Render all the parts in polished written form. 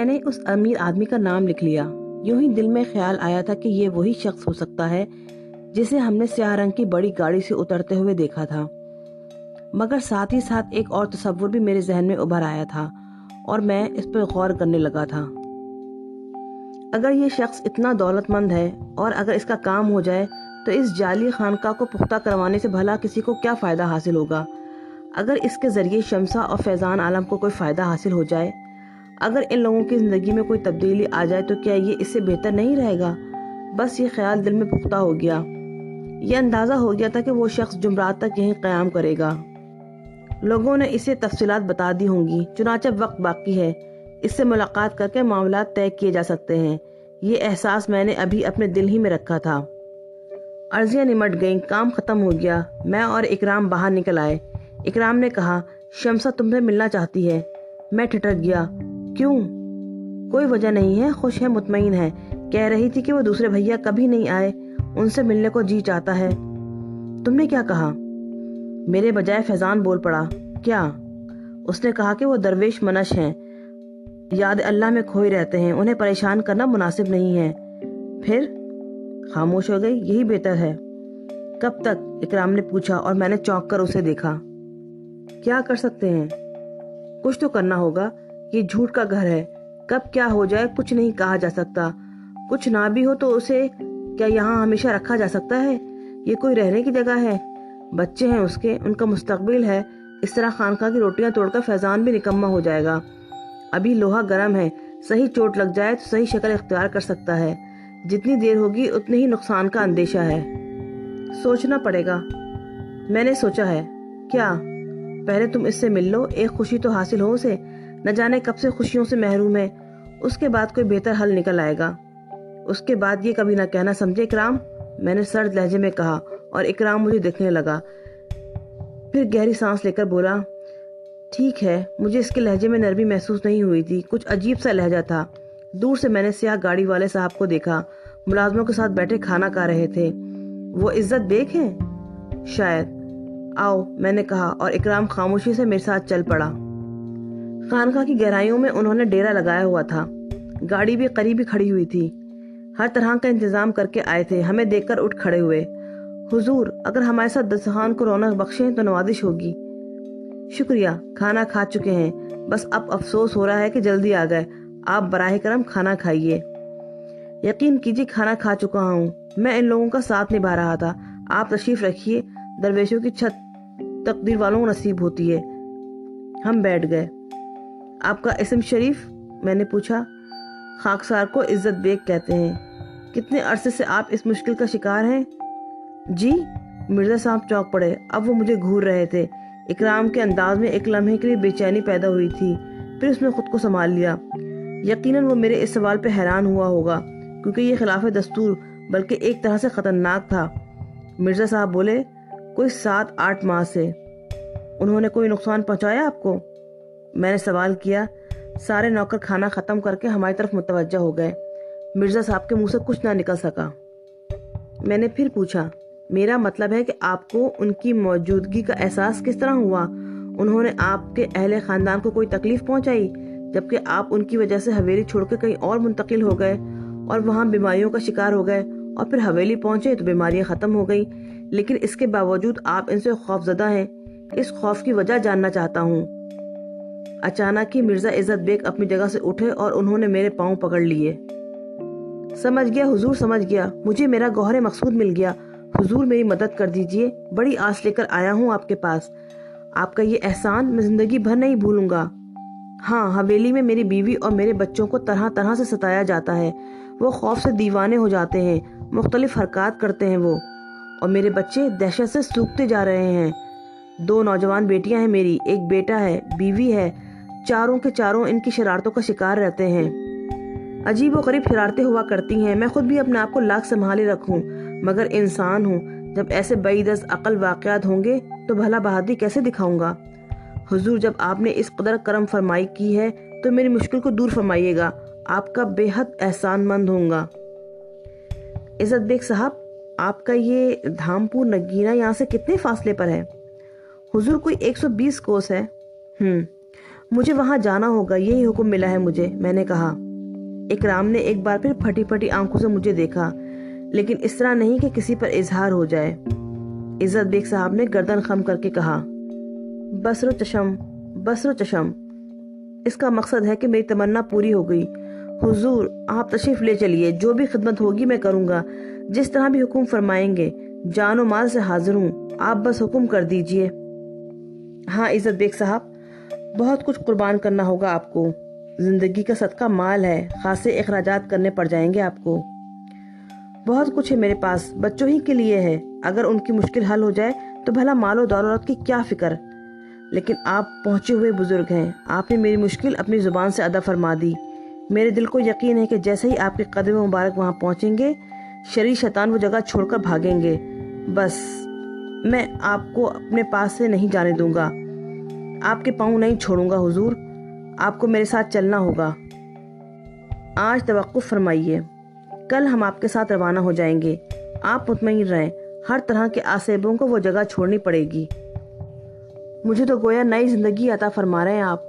میں نے اس امیر آدمی کا نام لکھ لیا۔ یوں ہی دل میں خیال آیا تھا کہ یہ وہی شخص ہو سکتا ہے جسے ہم نے سیاہ رنگ کی بڑی گاڑی سے اترتے ہوئے دیکھا تھا، مگر ساتھ ہی ساتھ ایک اور تصور بھی میرے ذہن میں ابھر آیا تھا اور میں اس پر غور کرنے لگا تھا۔ اگر یہ شخص اتنا دولت مند ہے اور اگر اس کا کام ہو جائے تو اس جعلی خانقاہ کو پختہ کروانے سے بھلا کسی کو کیا فائدہ حاصل ہوگا؟ اگر اس کے ذریعے شمسہ اور فیضان عالم کو کوئی فائدہ حاصل ہو جائے، اگر ان لوگوں کی زندگی میں کوئی تبدیلی آ جائے تو کیا یہ اس سے بہتر نہیں رہے گا؟ بس یہ خیال دل میں پختہ ہو گیا۔ یہ اندازہ ہو گیا تھا کہ وہ شخص جمعرات تک یہیں قیام کرے گا۔ لوگوں نے اسے تفصیلات بتا دی ہوں گی، چنانچہ وقت باقی ہے، اس سے ملاقات کر کے معاملات طے کیے جا سکتے ہیں۔ یہ احساس میں نے ابھی اپنے دل ہی میں رکھا تھا۔ عرضیاں نمٹ گئیں، کام ختم ہو گیا۔ میں اور اکرام باہر نکل آئے۔ اکرام نے کہا، شمسہ تم سے ملنا چاہتی ہے۔ میں ٹھٹک گیا، کیوں؟ کوئی وجہ نہیں ہے، خوش ہے، مطمئن ہے، کہہ رہی تھی کہ وہ دوسرے بھیا کبھی نہیں آئے، ان سے ملنے کو جی چاہتا ہے۔ تم نے کیا کہا؟ میرے بجائے فیضان بول پڑا، کیا؟ اس نے کہا کہ وہ درویش منش ہیں، یاد اللہ میں کھوئے رہتے ہیں، انہیں پریشان کرنا مناسب نہیں ہے۔ پھر خاموش ہو گئی۔ یہی بہتر ہے۔ کب تک؟ اکرام نے پوچھا اور میں نے چونک کر اسے دیکھا۔ کیا کر سکتے ہیں؟ کچھ تو کرنا ہوگا، یہ جھوٹ کا گھر ہے، کب کیا ہو جائے کچھ نہیں کہا جا سکتا۔ کچھ نہ بھی ہو تو اسے کیا یہاں ہمیشہ رکھا جا سکتا ہے؟ یہ کوئی رہنے کی جگہ ہے؟ بچے ہیں اس کے، ان کا مستقبل ہے، اس طرح خانقاہ کی روٹیاں توڑ کر فیضان بھی نکما ہو جائے گا۔ ابھی لوہا گرم ہے، صحیح چوٹ لگ جائے تو صحیح شکل اختیار کر سکتا ہے، جتنی دیر ہوگی اتنے ہی نقصان کا اندیشہ ہے۔ سوچنا پڑے گا۔ میں نے سوچا ہے۔ کیا؟ پہلے تم اس سے مل لو، ایک خوشی تو حاصل ہو اسے، نہ جانے کب سے خوشیوں سے محروم ہے، اس کے بعد کوئی بہتر حل نکل آئے گا۔ اس کے بعد یہ کبھی نہ کہنا، سمجھے اکرام؟ میں نے سرد لہجے میں کہا اور اکرام مجھے دیکھنے لگا، پھر گہری سانس لے کر بولا، ٹھیک ہے۔ مجھے اس کے لہجے میں نرمی محسوس نہیں ہوئی تھی، کچھ عجیب سا لہجہ تھا۔ دور سے میں نے سیاہ گاڑی والے صاحب کو دیکھا، ملازموں کے ساتھ بیٹھے کھانا کھا رہے تھے۔ وہ عزت بیگ ہیں؟ شاید۔ آؤ، میں نے کہا اور اکرام خاموشی سے میرے ساتھ چل پڑا۔ خانقاہ کی گہرائیوں میں انہوں نے ڈیرا لگایا ہوا تھا، گاڑی بھی قریب ہی کھڑی ہوئی تھی، ہر طرح کا انتظام کر کے آئے تھے۔ ہمیں دیکھ کر اٹھ کھڑے ہوئے۔ حضور، اگر ہمارے ساتھ دسترخوان کو رونق بخشیں تو نوازش ہوگی۔ شکریہ، کھانا کھا چکے ہیں، بس اب افسوس ہو رہا ہے کہ جلدی آ گئے۔ آپ براہ کرم کھانا کھائیے۔ یقین کیجیے کھانا کھا چکا ہوں، میں ان لوگوں کا ساتھ نبھا رہا تھا۔ آپ تشریف رکھیے، درویشوں کی چھت تقدیر والوں کو نصیب ہوتی ہے۔ ہم بیٹھ گئے۔ آپ کا اسم شریف؟ میں نے پوچھا۔ خاکسار کو عزت بیگ کہتے ہیں۔ کتنے عرصے سے آپ اس مشکل کا شکار ہیں؟ جی؟ مرزا صاحب چونک پڑے، اب وہ مجھے گھور رہے تھے۔ اکرام کے انداز میں ایک لمحے کے لیے بے چینی پیدا ہوئی تھی، پھر اس نے خود کو سنبھال لیا۔ یقیناً وہ میرے اس سوال پہ حیران ہوا ہوگا، کیونکہ یہ خلاف دستور بلکہ ایک طرح سے خطرناک تھا۔ مرزا صاحب بولے، کوئی 7-8 ماہ سے۔ انہوں نے کوئی نقصان پہنچایا آپ کو؟ میں نے سوال کیا۔ سارے نوکر کھانا ختم کر کے ہماری طرف متوجہ ہو گئے۔ مرزا صاحب کے منہ سے کچھ نہ نکل سکا۔ میں نے پھر پوچھا، میرا مطلب ہے کہ آپ کو ان کی موجودگی کا احساس کس طرح ہوا؟ انہوں نے آپ کے اہل خاندان کو کوئی تکلیف پہنچائی، جبکہ آپ ان کی وجہ سے حویلی چھوڑ کے کہیں اور منتقل ہو گئے اور وہاں بیماریوں کا شکار ہو گئے، اور پھر حویلی پہنچے تو بیماریاں ختم ہو گئیں، لیکن اس کے باوجود آپ ان سے خوف زدہ ہیں۔ اس خوف کی وجہ جاننا چاہتا ہوں۔ اچانک ہی مرزا عزت بیگ اپنی جگہ سے اٹھے اور انہوں نے میرے پاؤں پکڑ لیے۔ سمجھ گیا حضور، سمجھ گیا، مجھے میرا گوہر مقصود مل گیا۔ حضور میری مدد کر دیجئے، بڑی آس لے کر آیا ہوں آپ کے پاس۔ آپ کا یہ احسان میں زندگی بھر نہیں بھولوں گا۔ ہاں، حویلی میں میری بیوی اور میرے بچوں کو طرح طرح سے ستایا جاتا ہے، وہ خوف سے دیوانے ہو جاتے ہیں، مختلف حرکات کرتے ہیں وہ، اور میرے بچے دہشت سے سوکھتے جا رہے ہیں۔ 2 نوجوان بیٹیاں ہیں میری، ایک بیٹا ہے، بیوی ہے، چاروں کے چاروں ان کی شرارتوں کا شکار رہتے ہیں۔ عجیب و غریب شرارتیں ہوا کرتی ہیں، میں خود بھی اپنے آپ کو لاکھ سنبھالے رکھوں، مگر انسان ہوں، جب ایسے بعید از عقل واقعات ہوں گے تو بھلا بہادری کیسے دکھاؤں گا؟ حضور، جب آپ نے اس قدر کرم فرمائی کی ہے تو میری مشکل کو دور فرمائیے گا، آپ کا بے حد احسان مند ہوں گا۔ عزت بیگ صاحب، آپ کا یہ دھامپور نگینہ یہاں سے کتنے فاصلے پر ہے؟ حضور، کوئی 120 کوس ہے۔ مجھے وہاں جانا ہوگا، یہی حکم ملا ہے مجھے، میں نے کہا۔ اکرام نے ایک بار پھر پھٹی پھٹی آنکھوں سے مجھے دیکھا، لیکن اس طرح نہیں کہ کسی پر اظہار ہو جائے۔ عزت بیگ صاحب نے گردن خم کر کے کہا، بسر و چشم، بسر و چشم، اس کا مقصد ہے کہ میری تمنا پوری ہو گئی۔ حضور آپ تشریف لے چلیے، جو بھی خدمت ہوگی میں کروں گا، جس طرح بھی حکم فرمائیں گے، جان و مال سے حاضر ہوں، آپ بس حکم کر دیجئے۔ ہاں عزت بیگ صاحب، بہت کچھ قربان کرنا ہوگا آپ کو، زندگی کا صدقہ مال ہے، خاصے اخراجات کرنے پڑ جائیں گے آپ کو۔ بہت کچھ ہے میرے پاس، بچوں ہی کے لیے ہے، اگر ان کی مشکل حل ہو جائے تو بھلا مال و دولت کی کیا فکر، لیکن آپ پہنچے ہوئے بزرگ ہیں، آپ نے میری مشکل اپنی زبان سے ادا فرما دی۔ میرے دل کو یقین ہے کہ جیسے ہی آپ کے قدم مبارک وہاں پہنچیں گے، شریر شیطان وہ جگہ چھوڑ کر بھاگیں گے۔ بس میں آپ کو اپنے پاس سے نہیں جانے دوں گا، آپ کے پاؤں نہیں چھوڑوں گا حضور، آپ کو میرے ساتھ چلنا ہوگا۔ آج توقف فرمائیے، کل ہم آپ کے ساتھ روانہ ہو جائیں گے، آپ مطمئن رہیں، ہر طرح کے آسیبوں کو وہ جگہ چھوڑنی پڑے گی۔ مجھے تو گویا نئی زندگی عطا فرما رہے ہیں آپ۔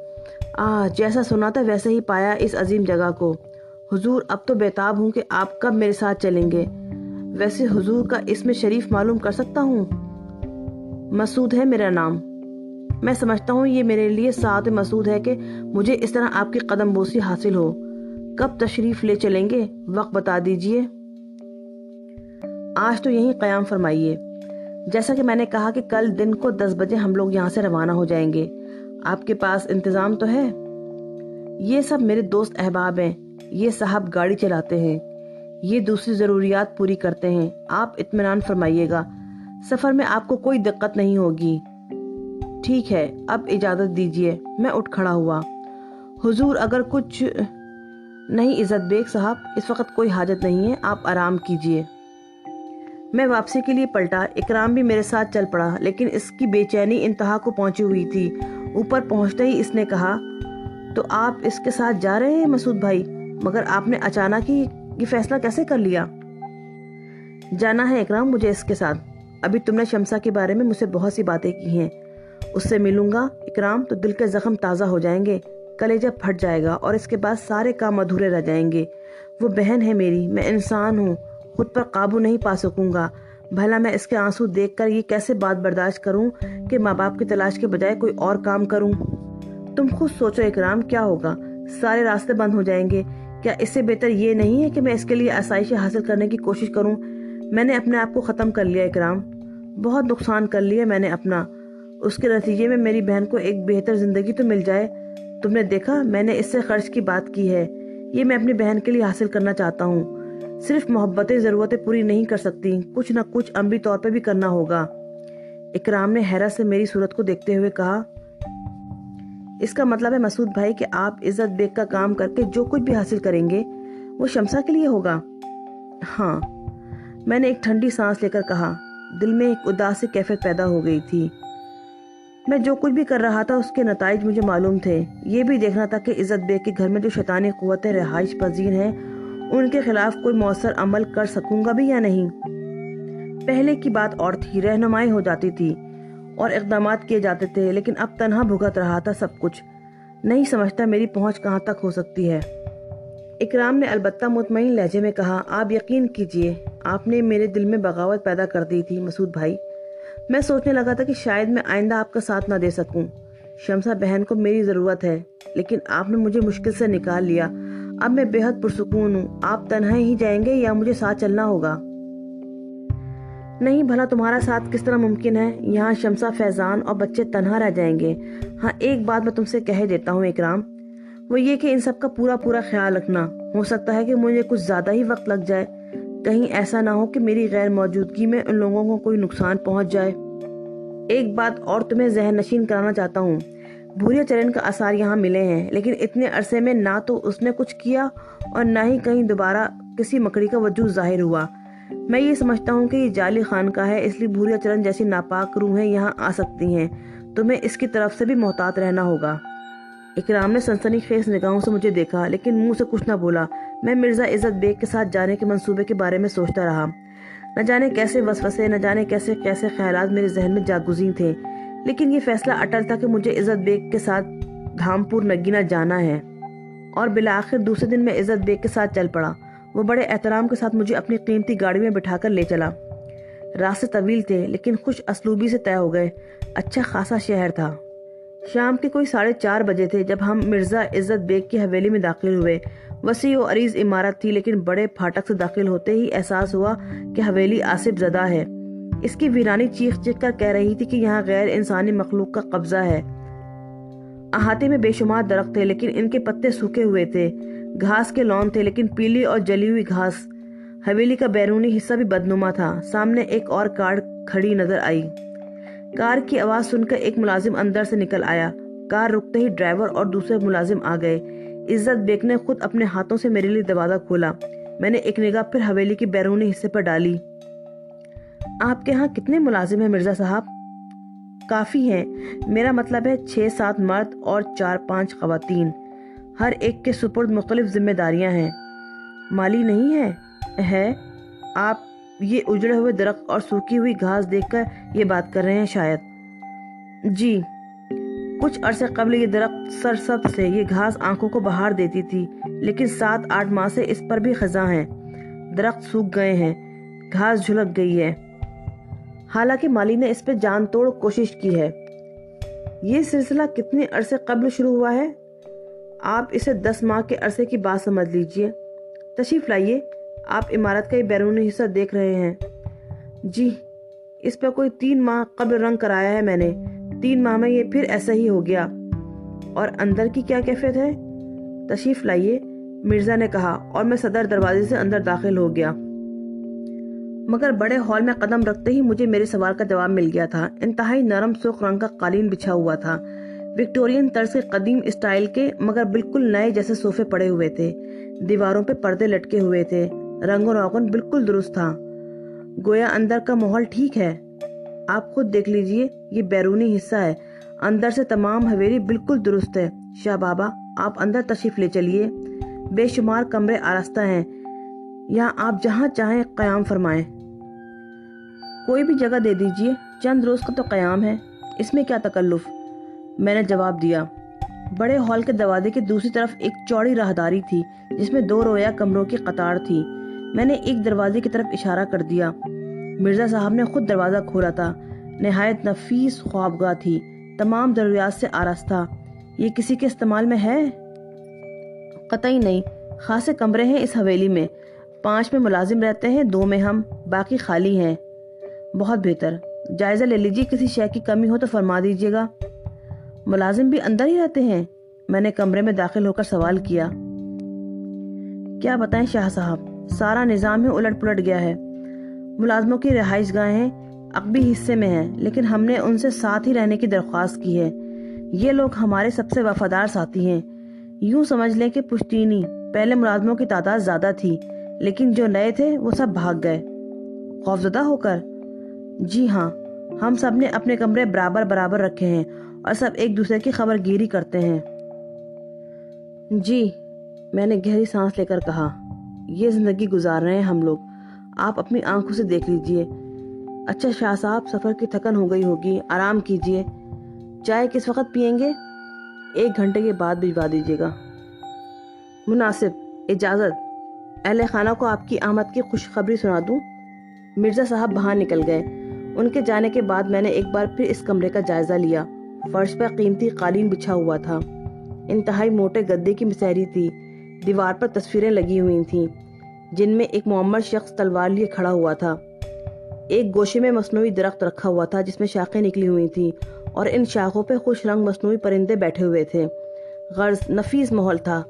جیسا سنا تھا ویسے ہی پایا اس عظیم جگہ کو۔ حضور اب تو بیتاب ہوں کہ آپ کب میرے ساتھ چلیں گے۔ ویسے حضور کا اسم شریف معلوم کر سکتا ہوں؟ مسعود ہے میرا نام۔ میں سمجھتا ہوں یہ میرے لیے سعادت مسعود ہے کہ مجھے اس طرح آپ کی قدم بوسی حاصل ہو۔ کب تشریف لے چلیں گے، وقت بتا دیجئے۔ آج تو یہیں قیام فرمائیے۔ جیسا کہ میں نے کہا کہ کل دن کو 10 بجے ہم لوگ یہاں سے روانہ ہو جائیں گے۔ آپ کے پاس انتظام تو ہے؟ یہ سب میرے دوست احباب ہیں، یہ صاحب گاڑی چلاتے ہیں، یہ دوسری ضروریات پوری کرتے ہیں، آپ اطمینان فرمائیے گا، سفر میں آپ کو کوئی دقت نہیں ہوگی۔ ٹھیک ہے، اب اجازت دیجئے۔ میں اٹھ کھڑا ہوا۔ حضور اگر کچھ نہیں عزت بیگ صاحب، اس وقت کوئی حاجت نہیں ہے، آپ آرام کیجئے۔ میں واپسی کے لیے پلٹا، اکرام بھی میرے ساتھ چل پڑا، لیکن اس کی بے چینی انتہا کو پہنچی ہوئی تھی۔ اوپر پہنچتے ہی اس نے کہا، تو آپ اس کے ساتھ جا رہے ہیں مسعود بھائی؟ مگر آپ نے اچانک ہی یہ فیصلہ کیسے کر لیا؟ جانا ہے اکرام مجھے اس کے ساتھ۔ ابھی تم نے شمسا کے بارے میں مجھ سے بہت سی باتیں کی ہیں، اس سے ملوں گا اکرام تو دل کے زخم تازہ ہو جائیں گے، کلیجہ پھٹ جائے گا، اور اس کے بعد سارے کام ادھورے رہ جائیں گے۔ وہ بہن ہے میری، میں انسان ہوں، خود پر قابو نہیں پا سکوں گا۔ بھلا میں اس کے آنسو دیکھ کر یہ کیسے بات برداشت کروں کہ ماں باپ کی تلاش کے بجائے کوئی اور کام کروں؟ تم خود سوچو اکرام، کیا ہوگا؟ سارے راستے بند ہو جائیں گے۔ کیا اس سے بہتر یہ نہیں ہے کہ میں اس کے لیے آسائشیں حاصل کرنے کی کوشش کروں؟ میں نے اپنے آپ کو ختم کر لیا اکرام، بہت نقصان کر لیا میں نے اپنا، اس کے نتیجے میں میری بہن کو ایک بہتر زندگی تو مل جائے۔ تم نے دیکھا میں نے اس سے خرچ کی بات کی ہے، یہ میں اپنی بہن کے لیے حاصل کرنا چاہتا ہوں۔ صرف محبتیں ضرورتیں پوری نہیں کر سکتی، کچھ نہ کچھ عملی طور پہ بھی کرنا ہوگا۔ اکرام نے حیرت سے میری صورت کو دیکھتے ہوئے کہا، اس کا مطلب ہے مسعود بھائی کہ آپ عزت بیگ کا کام کر کے جو کچھ بھی حاصل کریں گے وہ شمسا کے لیے ہوگا؟ ہاں، میں نے ایک ٹھنڈی سانس لے کر کہا، دل میں ایک اداسی کیفیت پیدا ہو گئی تھی۔ میں جو کچھ بھی کر رہا تھا اس کے نتائج مجھے معلوم تھے، یہ بھی دیکھنا تھا کہ عزت بیگ کے گھر میں جو شیطانی قوتیں رہائش پذیر ہیں ان کے خلاف کوئی مؤثر عمل کر سکوں گا بھی یا نہیں۔ پہلے کی بات اور تھی، رہنمائی ہو جاتی تھی اور اقدامات کیے جاتے تھے، لیکن اب تنہا بھگت رہا تھا سب کچھ، نہیں سمجھتا میری پہنچ کہاں تک ہو سکتی ہے۔ اکرام نے البتہ مطمئن لہجے میں کہا، آپ یقین کیجئے، آپ نے میرے دل میں بغاوت پیدا کر دی تھی مسعود بھائی۔ میں سوچنے لگا تھا کہ شاید میں آئندہ آپ کا ساتھ نہ دے سکوں۔ شمسا بہن کو میری ضرورت ہے، لیکن آپ نے مجھے مشکل سے نکال لیا۔ اب میں بے حد پرسکون ہوں۔ آپ تنہا ہی جائیں گے یا مجھے ساتھ چلنا ہوگا؟ نہیں، بھلا تمہارا ساتھ کس طرح ممکن ہے؟ یہاں شمسا، فیضان اور بچے تنہا رہ جائیں گے۔ ہاں، ایک بات میں تم سے کہہ دیتا ہوں اکرام، وہ یہ کہ ان سب کا پورا خیال رکھنا۔ ہو سکتا ہے کہ مجھے کچھ زیادہ ہی وقت لگ جائے، کہیں ایسا نہ ہو کہ میری غیر موجودگی میں ان لوگوں کو کوئی نقصان پہنچ جائے۔ ایک بات اور تمہیں ذہن نشین کرانا چاہتا ہوں، بھوریا چرن کا آثار یہاں ملے ہیں، لیکن اتنے عرصے میں نہ تو اس نے کچھ کیا اور نہ ہی کہیں دوبارہ کسی مکڑی کا وجود ظاہر ہوا۔ میں یہ سمجھتا ہوں کہ یہ جعلی خانقاہ ہے، اس لیے بھوریا چرن جیسی ناپاک روحیں یہاں آ سکتی ہیں، تمہیں اس کی طرف سے بھی محتاط رہنا ہوگا۔ اکرام نے سنسنی خیز نگاہوں سے مجھے دیکھا، لیکن منہ سے کچھ نہ بولا۔ میں مرزا عزت بیگ کے ساتھ جانے کے منصوبے کے بارے میں سوچتا رہا، نہ جانے کیسے وسوسے، نہ جانے کیسے کیسے خیالات میرے ذہن میں جاگزیں تھے، لیکن یہ فیصلہ اٹل تھا کہ مجھے عزت بیگ کے ساتھ دھامپور نگینہ جانا ہے۔ اور بالآخر دوسرے دن میں عزت بیگ کے ساتھ چل پڑا۔ وہ بڑے احترام کے ساتھ مجھے اپنی قیمتی گاڑی میں بٹھا کر لے چلا۔ راستے طویل تھے لیکن خوش اسلوبی سے طے ہو گئے۔ اچھا خاصا شہر تھا۔ شام کے کوئی 4:30 بجے تھے جب ہم مرزا عزت بیگ کی حویلی میں داخل ہوئے۔ وسیع و عریض عمارت تھی لیکن بڑے پھاٹک سے داخل ہوتے ہی احساس ہوا کہ حویلی آصف زدہ ہے۔ اس کی ویرانی چیخ چیخ کر کہہ رہی تھی کہ یہاں غیر انسانی مخلوق کا قبضہ ہے۔ احاطے میں بے شمار درخت تھے لیکن ان کے پتے سوکھے ہوئے تھے۔ گھاس کے لون تھے لیکن پیلی اور جلی ہوئی گھاس۔ حویلی کا بیرونی حصہ بھی بدنما تھا۔ سامنے ایک اور کار کھڑی نظر آئی۔ کار کی آواز سن کر ایک ملازم اندر سے نکل آیا۔ کار رکتے ہی ڈرائیور اور دوسرے ملازم آ گئے۔ عزت بیگ نے خود اپنے ہاتھوں سے میرے لیے دروازہ کھولا۔ میں نے ایک نگاہ پھر حویلی کے بیرونی حصے پر ڈالی۔ آپ کے ہاں کتنے ملازم ہیں مرزا صاحب؟ کافی ہیں، میرا مطلب ہے 6-7 مرد اور 4-5 خواتین۔ ہر ایک کے سپرد مختلف ذمہ داریاں ہیں۔ مالی نہیں ہے؟ آپ یہ اجڑے ہوئے درخت اور سوکھی ہوئی گھاس دیکھ کر یہ بات کر رہے ہیں شاید؟ جی، کچھ عرصے قبل یہ درخت سرسبز تھے، یہ گھاس آنکھوں کو بہار دیتی تھی، لیکن 7-8 ماہ سے اس پر بھی خزاں ہیں۔ درخت سوکھ گئے ہیں، گھاس جھلک گئی ہے۔ حالانکہ مالی نے اس پہ جان توڑ کوشش کی ہے۔ یہ سلسلہ کتنے عرصے قبل شروع ہوا ہے؟ آپ اسے 10 ماہ کے عرصے کی بات سمجھ لیجئے۔ تشریف لائیے، آپ عمارت کا یہ بیرونی حصہ دیکھ رہے ہیں؟ جی، اس پر کوئی 3 ماہ قبل رنگ کرایا ہے میں نے۔ 3 ماہ میں یہ پھر ایسا ہی ہو گیا۔ اور اندر کی کیا کیفیت ہے؟ تشریف لائیے، مرزا نے کہا اور میں صدر دروازے سے اندر داخل ہو گیا۔ مگر بڑے ہال میں قدم رکھتے ہی مجھے میرے سوال کا جواب مل گیا تھا۔ انتہائی نرم سرخ رنگ کا قالین بچھا ہوا تھا۔ وکٹورین طرز کے قدیم اسٹائل کے مگر بالکل نئے جیسے صوفے پڑے ہوئے تھے۔ دیواروں پہ پردے لٹکے ہوئے تھے۔ رنگ و روغن بالکل درست تھا، گویا اندر کا ماحول ٹھیک ہے۔ آپ خود دیکھ لیجئے، یہ بیرونی حصہ ہے، اندر سے تمام حویلی بالکل درست ہے۔ شاہ بابا، آپ اندر تشریف لے چلیے، بے شمار کمرے آراستہ ہیں، یہاں آپ جہاں چاہیں قیام فرمائیں۔ کوئی بھی جگہ دے دیجئے، چند روز کا تو قیام ہے، اس میں کیا تکلف؟ میں نے جواب دیا۔ بڑے ہال کے دروازے کی دوسری طرف ایک چوڑی راہداری تھی جس میں 2 رویا کمروں کی قطار تھی۔ میں نے ایک دروازے کی طرف اشارہ کر دیا۔ مرزا صاحب نے خود دروازہ کھولا تھا۔ نہایت نفیس خوابگاہ تھی، تمام ضروریات سے آراستہ۔ یہ کسی کے استعمال میں ہے؟ قطعی نہیں، خاصے کمرے ہیں اس حویلی میں۔ 5 میں ملازم رہتے ہیں، 2 میں ہم، باقی خالی ہیں۔ بہت بہتر، جائزہ لے لیجیے، کسی شے کی کمی ہو تو فرما دیجیے گا۔ ملازم بھی اندر ہی رہتے ہیں؟ میں نے کمرے میں داخل ہو کر سوال کیا۔ کیا بتائیں شاہ صاحب، سارا نظام ہی الٹ پلٹ گیا ہے۔ ملازموں کی رہائش گاہیں عقبی حصے میں ہیں، لیکن ہم نے ان سے ساتھ ہی رہنے کی درخواست کی ہے۔ یہ لوگ ہمارے سب سے وفادار ساتھی ہیں۔ یوں سمجھ لیں کہ پشتینی، پہلے ملازموں کی تعداد زیادہ تھی لیکن جو نئے تھے وہ سب بھاگ گئے۔ خوفزدہ ہو کر؟ جی ہاں، ہم سب نے اپنے کمرے برابر برابر رکھے ہیں اور سب ایک دوسرے کی خبر گیری کرتے ہیں۔ جی، میں نے گہری سانس لے کر کہا، یہ زندگی گزار رہے ہیں ہم لوگ، آپ اپنی آنکھوں سے دیکھ لیجئے۔ اچھا شاہ صاحب، سفر کی تھکن ہو گئی ہوگی، آرام کیجئے۔ چائے کس وقت پئیں گے؟ 1 گھنٹے کے بعد بھجوا دیجیے گا۔ مناسب، اجازت۔ اہل خانہ کو آپ کی آمد کی خوشخبری سنا دوں؟ مرزا صاحب باہر نکل گئے۔ ان کے جانے کے بعد میں نے ایک بار پھر اس کمرے کا جائزہ لیا۔ فرش پر قیمتی قالین بچھا ہوا تھا، انتہائی موٹے گدے کی مسہری تھی، دیوار پر تصویریں لگی ہوئی تھیں جن میں ایک معمر شخص تلوار لیے کھڑا ہوا تھا۔ ایک گوشے میں مصنوعی درخت رکھا ہوا تھا جس میں شاخیں نکلی ہوئی تھیں اور ان شاخوں پہ خوش رنگ مصنوعی پرندے بیٹھے ہوئے تھے۔ غرض نفیس ماحول تھا۔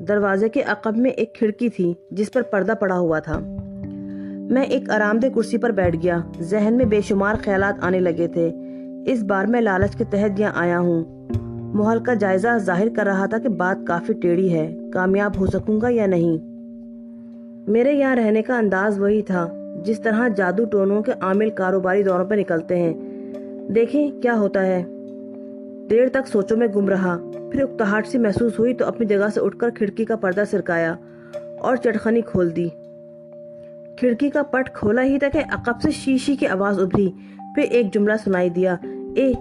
دروازے کے عقب میں ایک کھڑکی تھی جس پر پردہ پڑا ہوا تھا۔ میں ایک آرام دہ کرسی پر بیٹھ گیا۔ ذہن میں بے شمار خیالات آنے لگے تھے۔ اس بار میں لالچ کے تحت یہاں آیا ہوں۔ ماحول کا جائزہ ظاہر کر رہا تھا کہ بات کافی ٹیڑھی ہے، کامیاب ہو سکوں گا یا نہیں۔ میرے یہاں رہنے کا انداز وہی تھا جس طرح جادو ٹونوں کے عامل کاروباری دوروں پر نکلتے ہیں۔ دیکھیں کیا ہوتا ہے۔ دیر تک سوچوں میں گم رہا، پھر اکتاہٹ سی محسوس ہوئی تو اپنی جگہ سے اٹھ کر کھڑکی کا پردہ سرکایا اور چٹخنی کھول دی۔ کھڑکی کا پٹ کھولا ہی تھا کہ عقب سے شیشی کی آواز ابھری، پھر ایک جملہ سنائی دیا، اے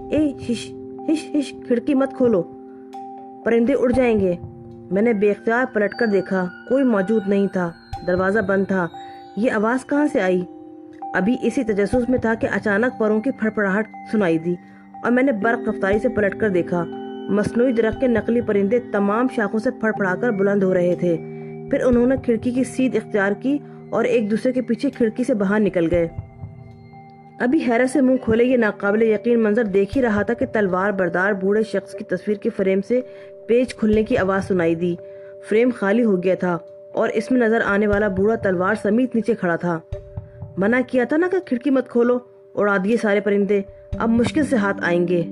شش، ہش ہش، کھڑکی مت کھولو، پرندے اڑ جائیں گے۔ میں نے بے اختیار پلٹ کر دیکھا، کوئی موجود نہیں تھا، دروازہ بند تھا۔ یہ آواز کہاں سے آئی؟ ابھی اسی تجسس میں تھا کہ اچانک پروں کی پھڑپڑاہٹ سنائی دی اور میں نے برق رفتاری سے پلٹ کر دیکھا۔ مصنوعی درخت کے نقلی پرندے تمام شاخوں سے پھڑپڑا کر بلند ہو رہے تھے۔ پھر انہوں نے کھڑکی کی سیدھ اختیار کی اور ایک دوسرے کے پیچھے کھڑکی سے باہر نکل گئے۔ ابھی حیرت سے منہ کھولے یہ ناقابل یقین منظر دیکھ ہی رہا تھا کہ تلوار بردار بوڑھے شخص کی تصویر کے فریم سے پیچ کھلنے کی آواز سنائی دی۔ فریم خالی ہو گیا تھا اور اس میں نظر آنے والا بوڑھا تلوار سمیت نیچے کھڑا تھا۔ منع کیا تھا نا کہ کھڑکی مت کھولو، اڑا دیے سارے پرندے، اب مشکل سے ہاتھ آئیں گے۔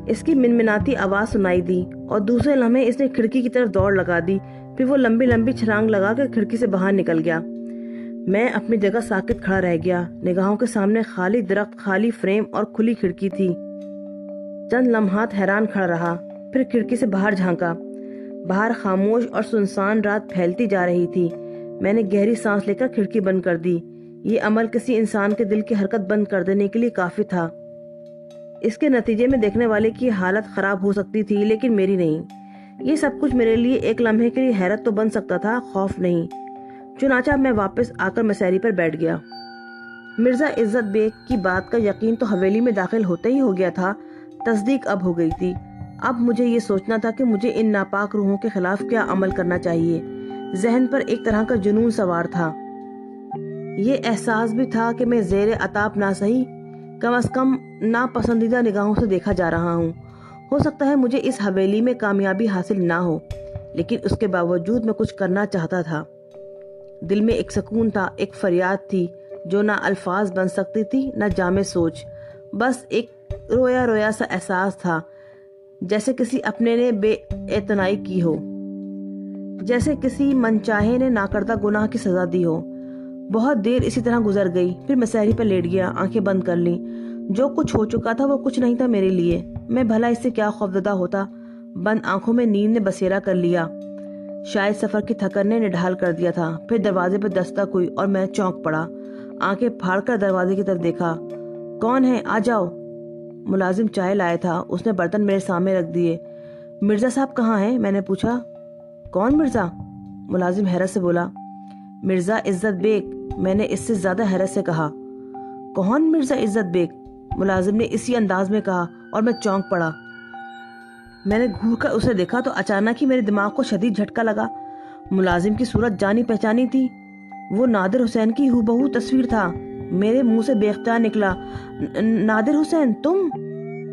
اس کی منمناتی آواز سنائی دی اور دوسرے لمحے اس نے کھڑکی کی طرف دوڑ لگا دی۔ پھر وہ لمبی لمبی چھلانگ لگا کر کھڑکی سے باہر نکل گیا۔ میں اپنی جگہ ساکت کھڑا رہ گیا۔ نگاہوں کے سامنے خالی درخت، خالی فریم اور کھلی کھڑکی تھی۔ چند لمحات حیران کھڑا رہا، پھر کھڑکی سے باہر جھانکا۔ باہر خاموش اور سنسان رات پھیلتی جا رہی تھی۔ میں نے گہری سانس لے کر کھڑکی بند کر دی۔ یہ عمل کسی انسان کے دل کی حرکت بند کر دینے کے لیے کافی تھا۔ اس کے نتیجے میں دیکھنے والے کی حالت خراب ہو سکتی تھی، لیکن میری نہیں۔ یہ سب کچھ میرے لیے ایک لمحے کے لیے حیرت تو بن سکتا تھا، خوف نہیں۔ چنانچہ میں واپس آ کر مسیری پر بیٹھ گیا۔ مرزا عزت بیگ کی بات کا یقین تو حویلی میں داخل ہوتے ہی ہو گیا تھا، تصدیق اب ہو گئی تھی۔ اب مجھے یہ سوچنا تھا کہ مجھے ان ناپاک روحوں کے خلاف کیا عمل کرنا چاہیے۔ ذہن پر ایک طرح کا جنون سوار تھا۔ یہ احساس بھی تھا کہ میں زیر عتاب نہ سہی، کم از کم ناپسندیدہ نگاہوں سے دیکھا جا رہا ہوں۔ ہو سکتا ہے مجھے اس حویلی میں کامیابی حاصل نہ ہو، لیکن اس کے باوجود میں کچھ کرنا چاہتا تھا۔ دل میں ایک سکون تھا، ایک فریاد تھی جو نہ الفاظ بن سکتی تھی نہ جامع سوچ، بس ایک رویا رویا سا احساس تھا، جیسے کسی اپنے نے بے اعتنائی کی ہو، جیسے کسی منچاہے نے ناکردہ گناہ کی سزا دی ہو۔ بہت دیر اسی طرح گزر گئی، پھر میں سہری پر لیٹ گیا، آنکھیں بند کر لیں۔ جو کچھ ہو چکا تھا وہ کچھ نہیں تھا میرے لیے، میں بھلا اس سے کیا خوفزدہ ہوتا۔ بند آنکھوں میں نیند نے بسیرا کر لیا، شاید سفر کی تھکن نے نڈھال کر دیا تھا۔ پھر دروازے پر دستک ہوئی اور میں چونک پڑا، آنکھیں پھاڑ کر دروازے کی طرف دیکھا۔ کون ہے؟ آ جاؤ۔ ملازم چائے لائے تھا، اس نے برتن میرے سامنے رکھ دیے۔ مرزا صاحب کہاں ہیں؟ میں نے پوچھا۔ کون مرزا؟ ملازم حیرت سے بولا۔ مرزا عزت بیگ، میں نے اس سے زیادہ حیرت سے کہا۔ کون مرزا عزت بیگ؟ ملازم نے اسی انداز میں کہا اور میں چونک پڑا۔ میں نے گھور کر اسے دیکھا تو اچانک ہی میرے دماغ کو شدید جھٹکا لگا۔ ملازم کی صورت جانی پہچانی تھی، وہ نادر حسین کی ہو تصویر تھا۔ میرے منہ سے بے اختیار نکلا، نادر حسین تم؟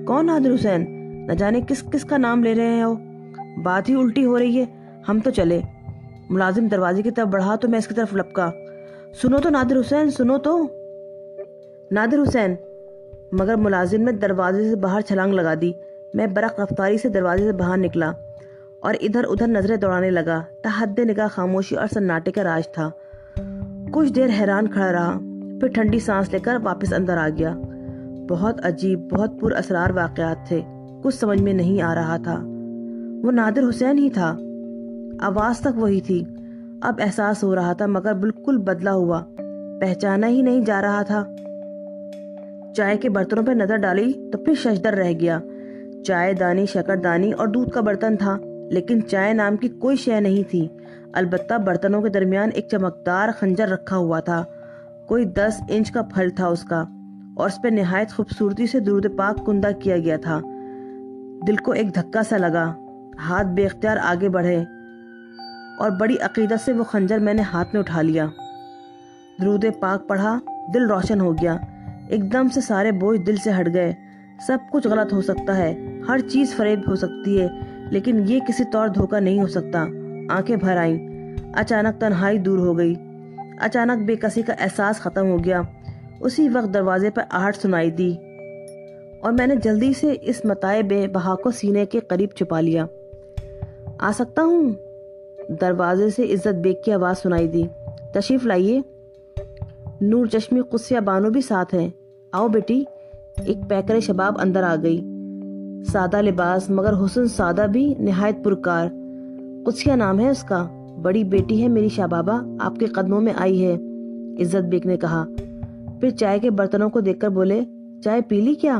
کون نادر حسین؟ نہ جانے کس کس کا نام لے رہے ہو، بات ہی الٹی ہو رہی ہے۔ ہم تو چلے۔ ملازم دروازے کی طرف بڑھا تو میں اس کی طرف لپکا۔ سنو تو نادر حسین، سنو تو۔ نادر حسین، مگر ملازم نے دروازے سے باہر چھلانگ لگا دی۔ میں برق رفتاری سے دروازے سے باہر نکلا اور ادھر ادھر نظریں دوڑانے لگا۔ تحد نگاہ خاموشی اور سناٹے کا راج تھا۔ کچھ دیر حیران کھڑا رہا، پھر ٹھنڈی سانس لے کر واپس اندر آ گیا۔ بہت عجیب، بہت پر اسرار واقعات تھے، کچھ سمجھ میں نہیں آ رہا تھا۔ وہ نادر حسین ہی تھا، آواز تک وہی تھی۔ اب احساس ہو رہا تھا مگر بالکل بدلا ہوا، پہچانا ہی نہیں جا رہا تھا۔ چائے کے برتنوں پر نظر ڈالی تو پھر ششدر رہ گیا۔ چائے دانی، شکر دانی اور دودھ کا برتن تھا، لیکن چائے نام کی کوئی شے نہیں تھی۔ البتہ برتنوں کے درمیان ایک چمکدار خنجر رکھا ہوا تھا، کوئی 10 انچ کا پھل تھا اس کا، اور اس پہ نہایت خوبصورتی سے درود پاک کندہ کیا گیا تھا۔ دل کو ایک دھکا سا لگا، ہاتھ بے اختیار آگے بڑھے اور بڑی عقیدت سے وہ خنجر میں نے ہاتھ میں اٹھا لیا۔ درود پاک پڑھا، دل روشن ہو گیا، ایک دم سے سارے بوجھ دل سے ہٹ گئے۔ سب کچھ غلط ہو سکتا ہے، ہر چیز فریب ہو سکتی ہے، لیکن یہ کسی طور دھوکہ نہیں ہو سکتا۔ آنکھیں بھر آئیں، اچانک تنہائی دور ہو گئی، اچانک بے کسی کا احساس ختم ہو گیا۔ اسی وقت دروازے پر آہٹ سنائی دی اور میں نے جلدی سے اس متاع بے بہا کو سینے کے قریب چھپا لیا۔ آ سکتا ہوں؟ دروازے سے عزت بیگ کی آواز سنائی دی۔ تشریف لائیے، نور چشمی قدسیہ بانو بھی ساتھ ہیں، آؤ بیٹی۔ ایک پیکر شباب اندر آ گئی، سادہ لباس مگر حسن سادہ بھی نہایت پرکار۔ قدسیہ نام ہے اس کا، بڑی بیٹی ہے میری شاہ بابا، آپ کے قدموں میں آئی ہے، عزت بیگ نے کہا۔ پھر چائے کے برتنوں کو دیکھ کر بولے، چائے پی لی کیا؟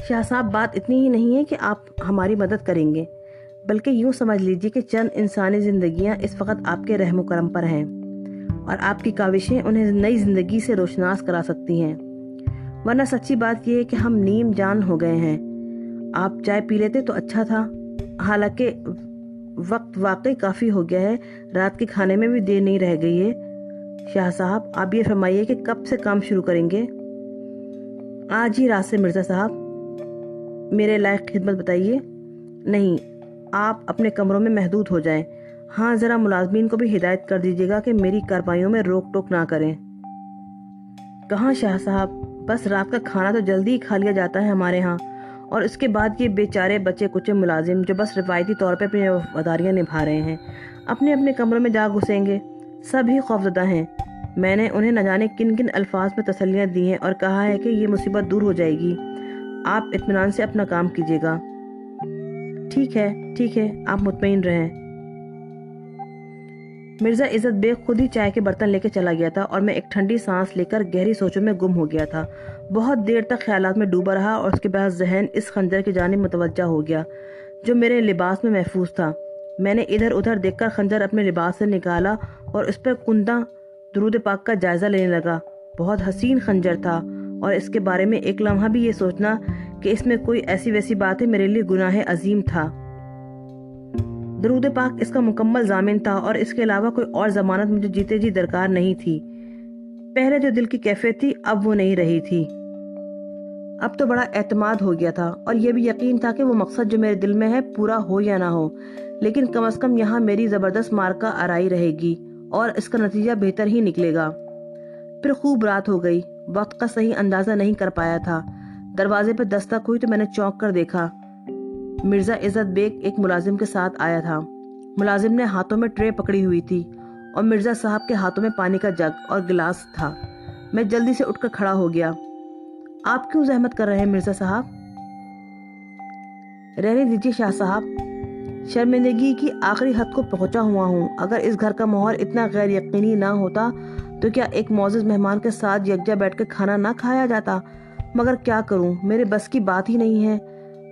شاہ صاحب، بات اتنی ہی نہیں ہے کہ آپ ہماری مدد کریں گے، بلکہ یوں سمجھ لیجیے کہ چند انسانی زندگیاں اس وقت آپ کے رحم و کرم پر ہیں، اور آپ کی کاوشیں انہیں نئی زندگی سے روشناس کرا سکتی ہیں، ورنہ سچی بات یہ ہے کہ ہم نیم جان ہو گئے ہیں۔ آپ چائے پی لیتے تو اچھا تھا، حالانکہ وقت واقعی کافی ہو گیا ہے، رات کے کھانے میں بھی دیر نہیں رہ گئی ہے۔ شاہ صاحب، آپ یہ فرمائیے کہ کب سے کام شروع کریں گے؟ آج ہی رات سے مرزا صاحب۔ میرے لائق خدمت بتائیے۔ نہیں، آپ اپنے کمروں میں محدود ہو جائیں۔ ہاں، ذرا ملازمین کو بھی ہدایت کر دیجیے گا کہ میری کارروائیوں میں روک ٹوک نہ کریں۔ کہاں شاہ صاحب، بس رات کا کھانا تو جلدی ہی کھا لیا جاتا ہے ہمارے ہاں، اور اس کے بعد یہ بیچارے بچے کچے ملازم جو بس روایتی طور پہ اپنی وفاداریاں نبھا رہے ہیں، اپنے اپنے کمروں میں جا گھسیں گے۔ سب ہی خوفزدہ ہیں۔ میں نے انہیں نہ جانے کن کن الفاظ میں تسلیاں دی ہیں اور کہا ہے کہ یہ مصیبت دور ہو جائے گی، آپ اطمینان سے اپنا کام کیجیے گا۔ ٹھیک ہے، آپ مطمئن رہیں۔ مرزا عزت بیگ خود ہی چائے کے برتن لے کے چلا گیا تھا اور میں ایک ٹھنڈی سانس لے کر گہری سوچوں میں گم ہو گیا تھا۔ بہت دیر تک خیالات میں ڈوبا رہا اور اس کے بعد ذہن اس خنجر کی جانب متوجہ ہو گیا جو میرے لباس میں محفوظ تھا۔ میں نے ادھر ادھر دیکھ کر خنجر اپنے لباس سے نکالا اور اس پر کندہ درود پاک کا جائزہ لینے لگا۔ بہت حسین خنجر تھا، اور اس کے بارے میں ایک لمحہ بھی یہ سوچنا کہ اس میں کوئی ایسی ویسی بات ہے میرے لیے گناہ عظیم تھا۔ درود پاک اس کا مکمل ضامن تھا، اور اس کے علاوہ کوئی اور ضمانت مجھے جیتے جی درکار نہیں تھی۔ پہلے جو دل کی کیفیت تھی اب وہ نہیں رہی تھی۔ اب تو بڑا اعتماد ہو گیا تھا اور یہ بھی یقین تھا کہ وہ مقصد جو میرے دل میں ہے پورا ہو یا نہ ہو، لیکن کم از کم یہاں میری زبردست مارکہ آرائی رہے گی اور اس کا نتیجہ بہتر ہی نکلے گا۔ پھر خوب رات ہو گئی، وقت کا صحیح اندازہ نہیں کر پایا تھا۔ دروازے پہ دستک ہوئی تو میں نے چونک کر دیکھا۔ مرزا عزت بیگ ایک ملازم کے ساتھ آیا تھا۔ ملازم نے ہاتھوں میں ٹرے پکڑی ہوئی تھی اور مرزا صاحب کے ہاتھوں میں پانی کا جگ اور گلاس تھا۔ میں جلدی سے اٹھ کر کھڑا ہو گیا۔ آپ کیوں زحمت کر رہے ہیں مرزا صاحب؟ رہنے دیجیے شاہ صاحب، شرمندگی کی آخری حد کو پہنچا ہوا ہوں۔ اگر اس گھر کا ماحول اتنا غیر یقینی نہ ہوتا تو کیا ایک معزز مہمان کے ساتھ یکجا بیٹھ کے کھانا نہ کھایا جاتا؟ مگر کیا کروں، میرے بس کی بات ہی نہیں ہے۔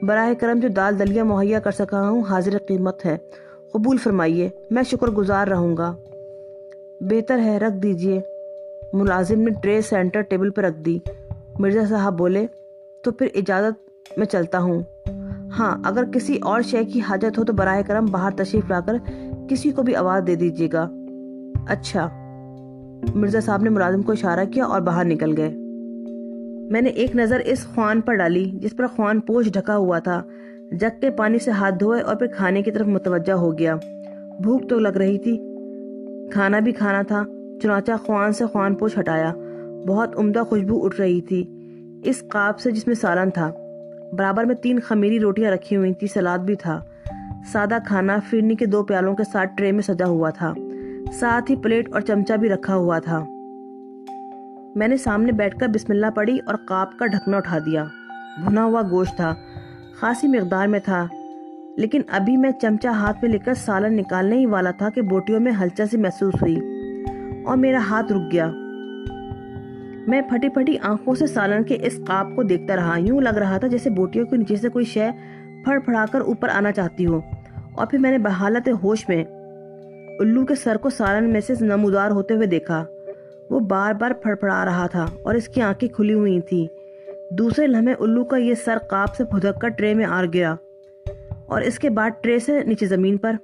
براہ کرم جو دال دلیا مہیا کر سکا ہوں حاضر قیمت ہے، قبول فرمائیے، میں شکر گزار رہوں گا۔ بہتر ہے، رکھ دیجیے۔ ملازم نے ٹرے سینٹر ٹیبل پر رکھ دی۔ مرزا صاحب بولے، تو پھر اجازت، میں چلتا ہوں۔ ہاں، اگر کسی اور شے کی حاجت ہو تو براہ کرم باہر تشریف لا کر کسی کو بھی آواز دے دیجیے گا۔ اچھا۔ مرزا صاحب نے ملازم کو اشارہ کیا اور باہر نکل گئے۔ میں نے ایک نظر اس خوان پر ڈالی جس پر خوان پوش ڈھکا ہوا تھا، جگ کے پانی سے ہاتھ دھوئے اور پھر کھانے کی طرف متوجہ ہو گیا۔ بھوک تو لگ رہی تھی، کھانا بھی کھانا تھا، چنانچہ خوان سے خوان پوش ہٹایا۔ بہت عمدہ خوشبو اٹھ رہی تھی اس قاب سے جس میں سالن تھا۔ برابر میں 3 خمیری روٹیاں رکھی ہوئی تھی، سلاد بھی تھا۔ سادہ کھانا فرنی کے 2 پیالوں کے ساتھ ٹرے میں سجا ہوا تھا، ساتھ ہی پلیٹ اور چمچہ بھی رکھا ہوا تھا۔ میں نے سامنے بیٹھ کر بسم اللہ پڑھی اور قاب کا ڈھکنا اٹھا دیا۔ بھنا ہوا گوشت تھا، خاصی مقدار میں تھا، لیکن ابھی میں چمچہ ہاتھ میں لے کر سالن نکالنے ہی والا تھا کہ بوٹیوں میں ہلچل سی محسوس ہوئی اور میرا ہاتھ رک گیا۔ میں پھٹی پھٹی آنکھوں سے سالن کے اس قاب کو دیکھتا رہا۔ یوں لگ رہا تھا جیسے بوٹیوں کے نیچے سے کوئی شے پھڑ پھڑا کر اوپر آنا چاہتی ہو۔ اور پھر میں نے بحالت ہوش میں الو کے سر کو سالن میں سے نمودار ہوتے ہوئے دیکھا۔ وہ بار بار پھڑپڑا رہا تھا اور اس کی آنکھیں کھلی ہوئی تھیں۔ دوسرے لمحے الو کا یہ سر قاب سے پھدک کر ٹرے میں آ گرا اور اس کے بعد ٹرے سے نیچے زمین پر۔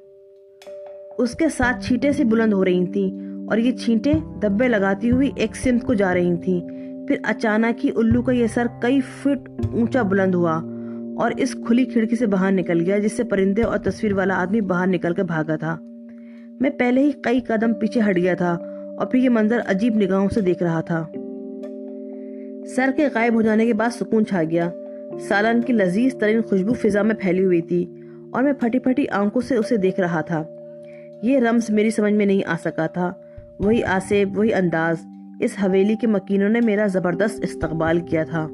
اس کے ساتھ چھینٹیں سی بلند ہو رہی تھیں اور یہ چھینٹیں دبے لگاتی ہوئی ایک سمت کو جا رہی تھیں۔ پھر اچانک ہی الو کا یہ سر کئی فٹ اونچا بلند ہوا اور اس کھلی کھڑکی سے باہر نکل گیا جس سے پرندے اور تصویر والا آدمی باہر نکل کر بھاگا تھا۔ میں پہلے ہی کئی قدم پیچھے ہٹ گیا تھا اور پھر یہ منظر عجیب نگاہوں سے دیکھ رہا تھا۔ سر کے غائب ہو جانے کے بعد سکون چھا گیا۔ سالن کی لذیذ ترین خوشبو فضا میں پھیلی ہوئی تھی اور میں پھٹی پھٹی آنکھوں سے اسے دیکھ رہا تھا۔ یہ رمز میری سمجھ میں نہیں آ سکا تھا۔ وہی آسیب، وہی انداز، اس حویلی کے مکینوں نے میرا زبردست استقبال کیا تھا۔